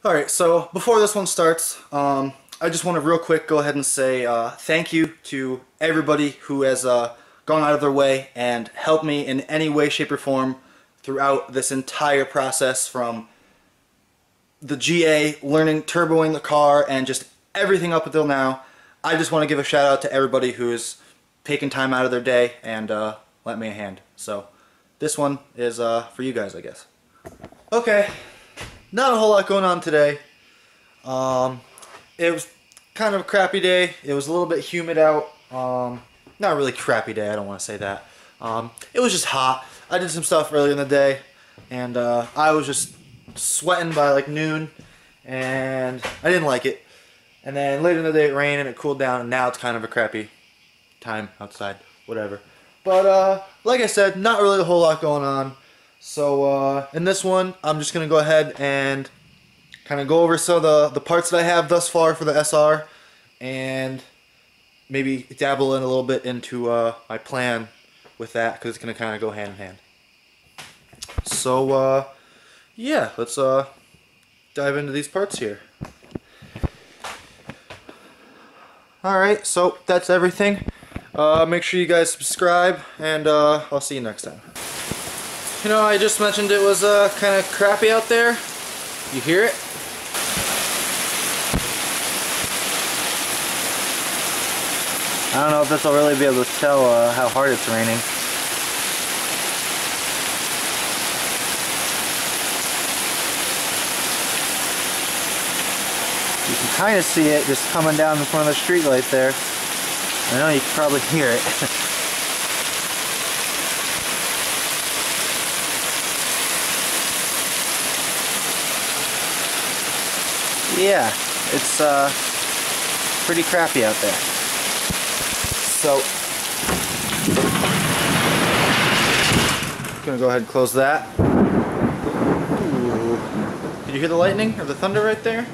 Alright, so before this one starts, I just want to real quick go ahead and say thank you to everybody who has gone out of their way and helped me in any way, shape, or form throughout this entire process, from the GA, learning, turboing the car, and just everything up until now. I just want to give a shout out to everybody who has taken time out of their day and lent me a hand. So this one is for you guys, I guess. Okay. Not a whole lot going on today. It was kind of a crappy day. It was a little bit humid out. Not really crappy day, I don't want to say that. It was just hot. I did some stuff earlier in the day, and I was just sweating by like noon, and I didn't like it. And then later in the day it rained and it cooled down, and now it's kind of a crappy time outside, whatever. But like I said, not really a whole lot going on. So in this one, I'm just going to go ahead and kind of go over some of the parts that I have thus far for the SR, and maybe dabble in a little bit into my plan with that, because it's going to kind of go hand in hand. So yeah, let's dive into these parts here. Alright, so that's everything. Make sure you guys subscribe, and I'll see you next time. You know, I just mentioned it was kind of crappy out there. You hear it? I don't know if this will really be able to tell how hard it's raining. You can kind of see it just coming down in front of the street light there. I know you can probably hear it. Yeah, it's pretty crappy out there. So, I'm gonna go ahead and close that. Ooh. Did you hear the lightning or the thunder right there?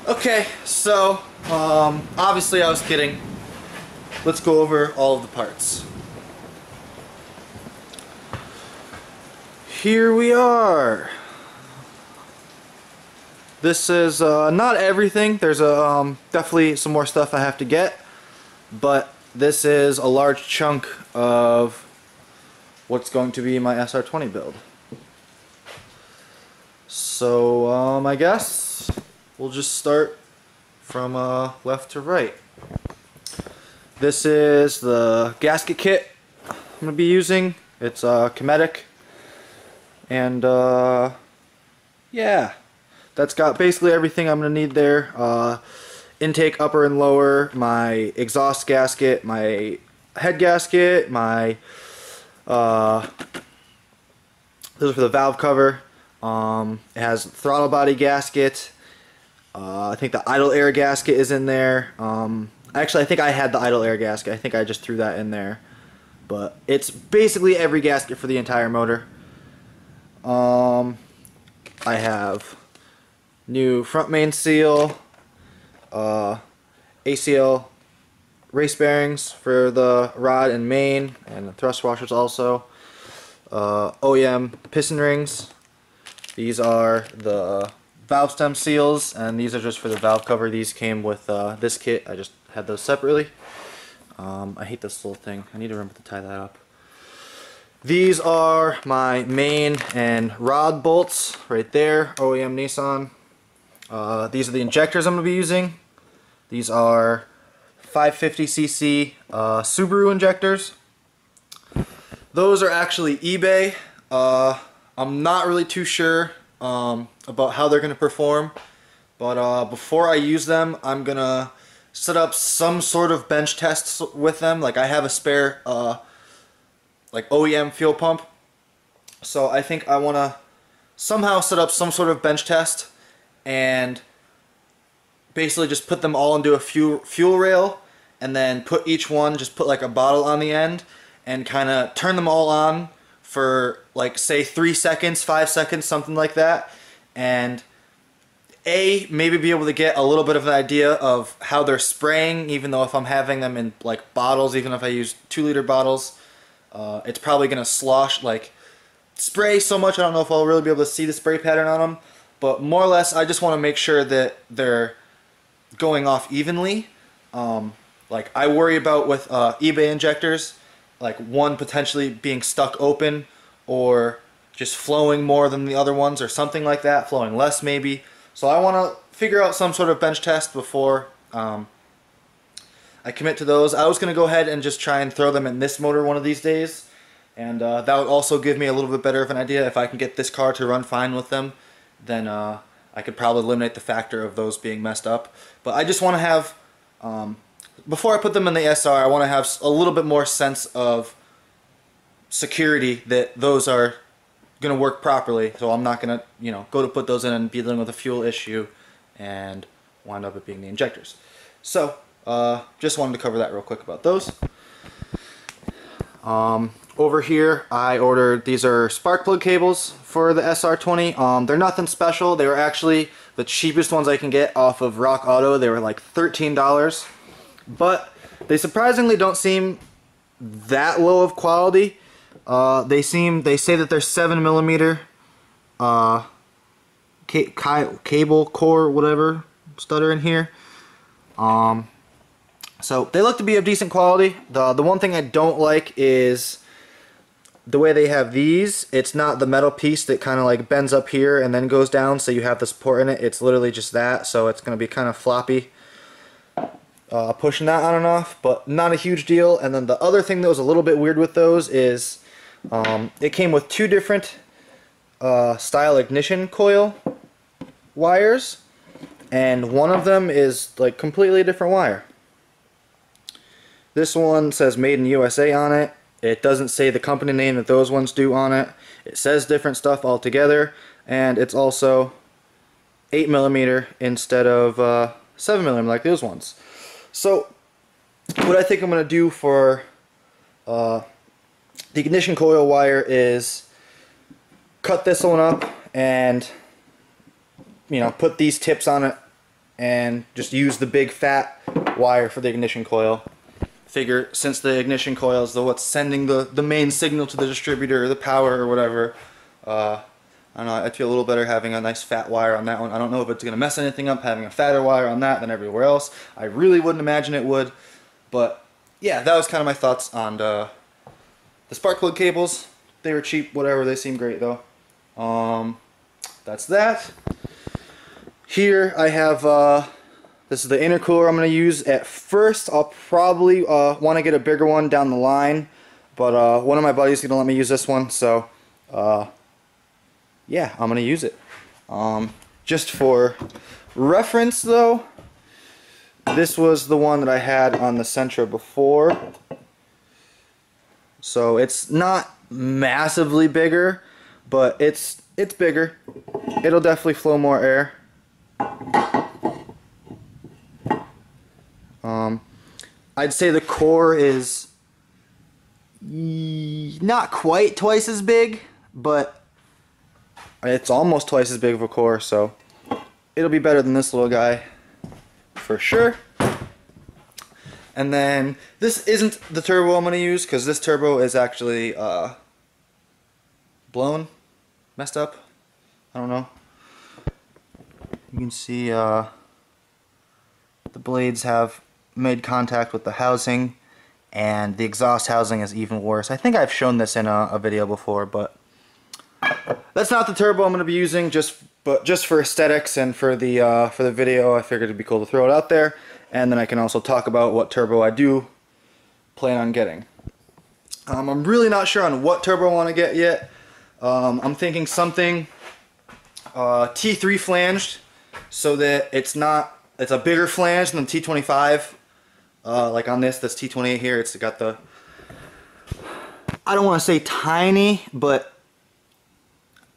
Okay, so obviously I was kidding. Let's go over all of the parts. Here we are. This is not everything. There's definitely some more stuff I have to get, but this is a large chunk of what's going to be my SR20 build. So I guess we'll just start from left to right. This is the gasket kit I'm going to be using. It's Kinetic, and yeah. That's got basically everything I'm going to need there. Intake upper and lower, my exhaust gasket, my head gasket, my those are for the valve cover. It has throttle body gasket. I think the idle air gasket is in there. Actually, I think I had the idle air gasket. I think I just threw that in there. But it's basically every gasket for the entire motor. I have new front main seal, ACL race bearings for the rod and main, and the thrust washers also. OEM piston rings. These are the valve stem seals, and these are just for the valve cover. These came with this kit. I just had those separately. I hate this little thing. I need to remember to tie that up. These are my main and rod bolts right there, OEM Nissan. These are the injectors I'm going to be using. These are 550cc Subaru injectors. Those are actually eBay. I'm not really too sure about how they're going to perform, but before I use them, I'm going to set up some sort of bench tests with them. Like, I have a spare like OEM fuel pump, so I think I want to somehow set up some sort of bench test and basically just put them all into a fuel rail, and then just put like a bottle on the end, and kind of turn them all on for like, say, 3 seconds, 5 seconds, something like that, and maybe be able to get a little bit of an idea of how they're spraying, even though if I'm having them in like bottles, even if I use 2-liter bottles, it's probably going to slosh like spray so much. I don't know if I'll really be able to see the spray pattern on them, but more or less I just want to make sure that they're going off evenly. Like I worry about with eBay injectors, like one potentially being stuck open or just flowing more than the other ones or something like that, flowing less maybe. So I want to figure out some sort of bench test before I commit to those. I was going to go ahead and just try and throw them in this motor one of these days, and that would also give me a little bit better of an idea. If I can get this car to run fine with them, then I could probably eliminate the factor of those being messed up. But I just want to have, before I put them in the SR, I want to have a little bit more sense of security that those are going to work properly. So I'm not going to, you know, go to put those in and be dealing with a fuel issue and wind up it being the injectors. So just wanted to cover that real quick about those. Over here I ordered, these are spark plug cables for the SR20. They're nothing special. They were actually the cheapest ones I can get off of Rock Auto. They were like $13, but they surprisingly don't seem that low of quality. They say that they're 7mm cable core, whatever, stutter in here. So they look to be of decent quality. The one thing I don't like is the way they have these. It's not the metal piece that kind of like bends up here and then goes down, so you have the support in it. It's literally just that, so it's going to be kind of floppy pushing that on and off, but not a huge deal. And then the other thing that was a little bit weird with those is it came with two different style ignition coil wires, and one of them is like completely different wire. This one says Made in USA on it. It doesn't say the company name that those ones do on it. It says different stuff altogether, and it's also 8mm instead of 7mm like those ones. So what I think I'm going to do for the ignition coil wire is cut this one up and, you know, put these tips on it and just use the big fat wire for the ignition coil. Figure since the ignition coil is what's sending the main signal to the distributor or the power or whatever, I don't know, I'd feel a little better having a nice fat wire on that one. I don't know if it's going to mess anything up having a fatter wire on that than everywhere else. I really wouldn't imagine it would, but yeah, that was kind of my thoughts on the spark plug cables. They were cheap, whatever, they seem great though. That's that. Here I have this is the intercooler I'm going to use. At first I'll probably want to get a bigger one down the line, but one of my buddies is going to let me use this one, so yeah, I'm going to use it. Just for reference though, this was the one that I had on the Sentra before, so it's not massively bigger, but it's bigger. It'll definitely flow more air. I'd say the core is not quite twice as big, but it's almost twice as big of a core, so it'll be better than this little guy for sure. And then this isn't the turbo I'm going to use, because this turbo is actually blown, messed up. I don't know. You can see the blades have made contact with the housing, and the exhaust housing is even worse. I think I've shown this in a video before, but that's not the turbo I'm going to be using. Just for aesthetics and for the video, I figured it'd be cool to throw it out there, and then I can also talk about what turbo I do plan on getting. I'm really not sure on what turbo I want to get yet. I'm thinking something T3 flanged, so that it's a bigger flange than the T25. Like on this, that's T28 here, it's got the, I don't want to say tiny, but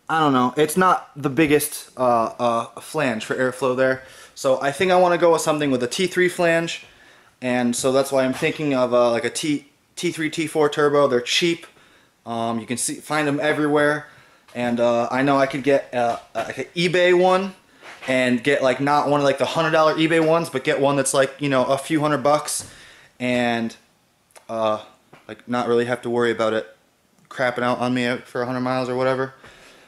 I don't know, it's not the biggest flange for airflow there. So I think I want to go with something with a T3 flange, and so that's why I'm thinking of like a T3, T4 turbo. They're cheap, you can find them everywhere, and I know I could get like an eBay one, and get like not one of like the $100 eBay ones, but get one that's like, you know, a few $100, and like not really have to worry about it crapping out on me for 100 miles or whatever.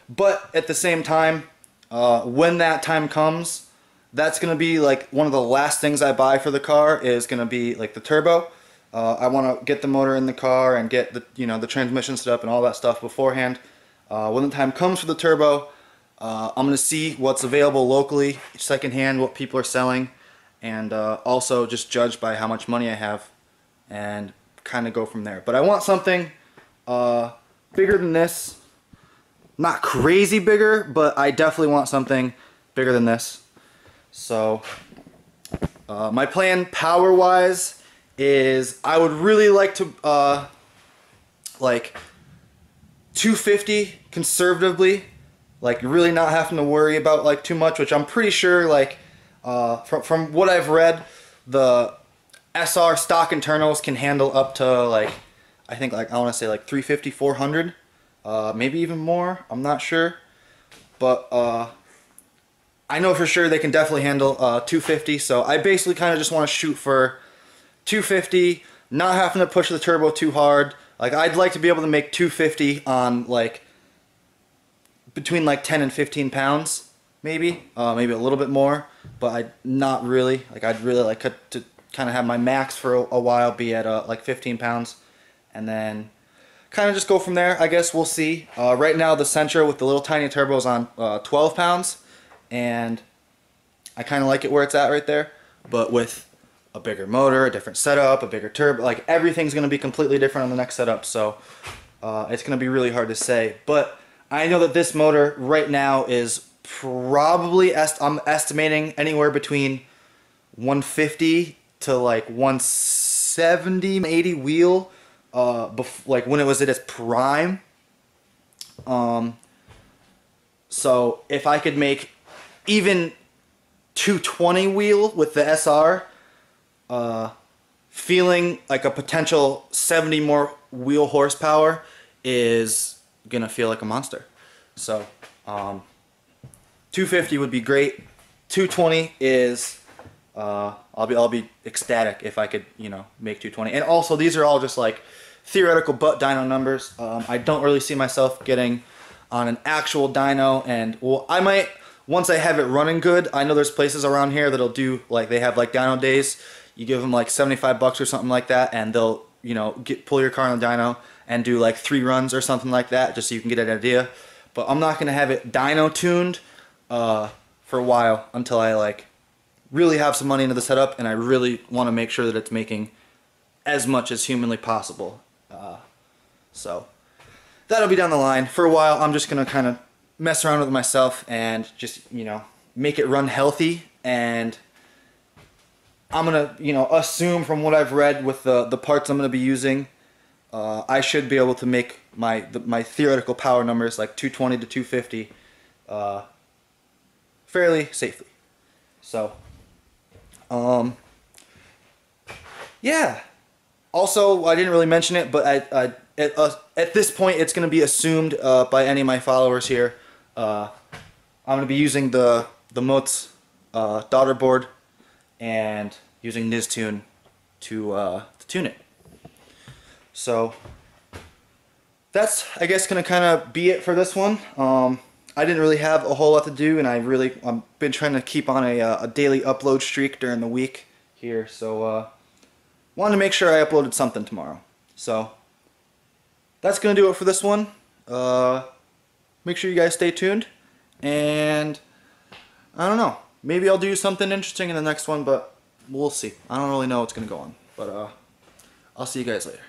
But at the same time, when that time comes, that's going to be like one of the last things I buy for the car is going to be like the turbo. I want to get the motor in the car and get the the transmission set up and all that stuff beforehand. When the time comes for the turbo, I'm going to see what's available locally, secondhand, what people are selling, and also just judge by how much money I have and kind of go from there. But I want something bigger than this. Not crazy bigger, but I definitely want something bigger than this. So my plan power-wise is I would really like to like 250 conservatively, like really not having to worry about like too much, which I'm pretty sure like from what I've read, the SR stock internals can handle up to like I think like I want to say like 350, 400. Maybe even more, I'm not sure, but I know for sure they can definitely handle 250, so I basically kind of just want to shoot for 250, not having to push the turbo too hard. Like I'd like to be able to make 250 on like between like 10 and 15 pounds, maybe a little bit more, but not really. Like I'd really like to kind of have my max for a while be at like 15 pounds, and then kind of just go from there. I guess we'll see. Right now the Sentra with the little tiny turbo is on 12 pounds, and I kind of like it where it's at right there. But with a bigger motor, a different setup, a bigger turbo, like everything's going to be completely different on the next setup, so it's going to be really hard to say. But I know that this motor right now is probably, I'm estimating anywhere between 150 to like 170, 80 wheel. Like when it was at its prime. So if I could make even 220 wheel with the SR, feeling like a potential 70 more wheel horsepower is gonna feel like a monster. So 250 would be great. 220 is I'll be ecstatic if I could make 220. And also these are all just like theoretical butt dyno numbers. I don't really see myself getting on an actual dyno, and well, I might once I have it running good. I know there's places around here that'll do like they have like dyno days. You give them like $75 or something like that, and they'll pull your car on the dyno and do like 3 runs or something like that, just so you can get an idea. But I'm not gonna have it dyno tuned for a while until I like really have some money into the setup, and I really want to make sure that it's making as much as humanly possible. So that'll be down the line. For a while, I'm just gonna kind of mess around with it myself and just make it run healthy. And I'm gonna assume from what I've read with the parts I'm gonna be using, I should be able to make my theoretical power numbers like 220 to 250 fairly safely. So yeah. Also, I didn't really mention it, but at this point, it's going to be assumed by any of my followers here. I'm going to be using the Mott's daughter board and using Niztune to tune it. So that's, I guess, going to kind of be it for this one. I didn't really have a whole lot to do, and I've been trying to keep on a daily upload streak during the week here, so wanted to make sure I uploaded something tomorrow. So that's gonna do it for this one. Make sure you guys stay tuned, and I don't know, maybe I'll do something interesting in the next one, but we'll see. I don't really know what's gonna go on, but I'll see you guys later.